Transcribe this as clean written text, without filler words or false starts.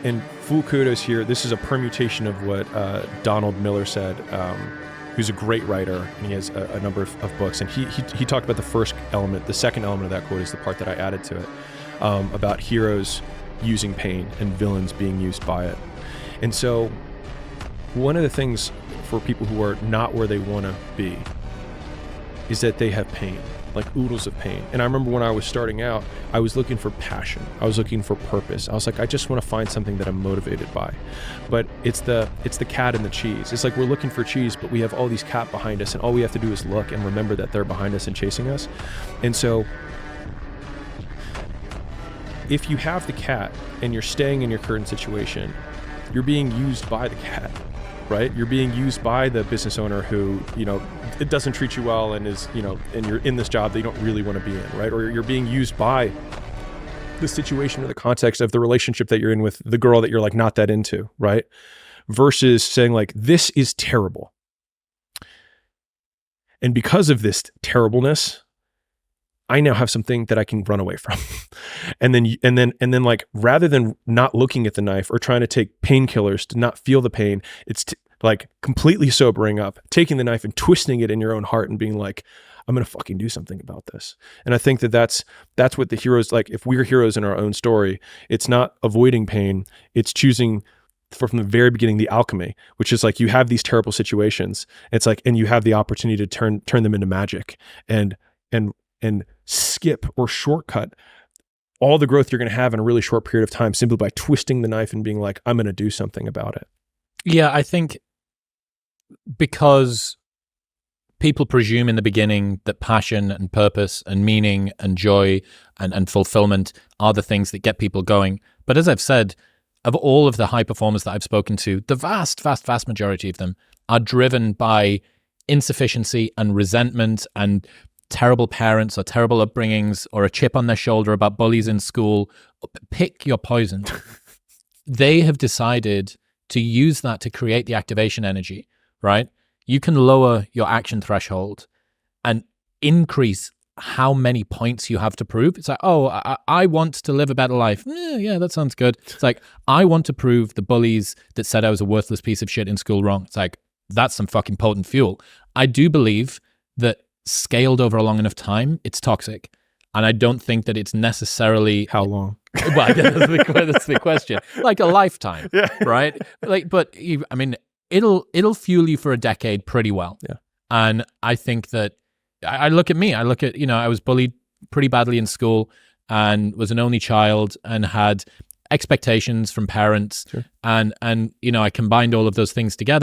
and full kudos here. This is a permutation of what Donald Miller said, who's a great writer, and he has a number of books. And he talked about the first element. The second element of that quote is the part that I added to it, about heroes using pain and villains being used by it. And so one of the things for people who are not where they want to be is that they have pain, like oodles of pain. And I remember when I was starting out, I was looking for passion. I was looking for purpose. I was like, I just want to find something that I'm motivated by. But it's the cat and the cheese. It's like we're looking for cheese, but we have all these cat behind us, and all we have to do is look and remember that they're behind us and chasing us. And so if you have the cat and you're staying in your current situation, you're being used by the cat, right? You're being used by the business owner who, it doesn't treat you well and is, and you're in this job that you don't really want to be in, right? Or you're being used by the situation or the context of the relationship that you're in with the girl that you're like not that into, right? Versus saying like, this is terrible. And because of this terribleness, I now have something that I can run away from. and then like, rather than not looking at the knife or trying to take painkillers to not feel the pain, it's like completely sobering up, taking the knife and twisting it in your own heart and being like, I'm going to fucking do something about this. And I think that that's what the heroes, like if we're heroes in our own story, it's not avoiding pain. It's choosing from the very beginning, the alchemy, which is like, you have these terrible situations. It's like, and you have the opportunity to turn them into magic and skip or shortcut all the growth you're going to have in a really short period of time simply by twisting the knife and being like, I'm going to do something about it. Yeah, I think because people presume in the beginning that passion and purpose and meaning and joy and fulfillment are the things that get people going. But as I've said, of all of the high performers that I've spoken to, the vast, vast, vast majority of them are driven by insufficiency and resentment and terrible parents or terrible upbringings or a chip on their shoulder about bullies in school. Pick your poison. They have decided to use that to create the activation energy, right? You can lower your action threshold and increase how many points you have to prove. It's like, oh, I want to live a better life. Yeah, that sounds good. It's like, I want to prove the bullies that said I was a worthless piece of shit in school wrong. It's like, that's some fucking potent fuel. I do believe that scaled over a long enough time, it's toxic. And I don't think that it's necessarily... How long? Well, that's the question. Like a lifetime, yeah. Right? Like, but it'll fuel you for a decade pretty well. Yeah. And I think that I look at me. I look at, I was bullied pretty badly in school and was an only child and had expectations from parents. Sure. And I combined all of those things together.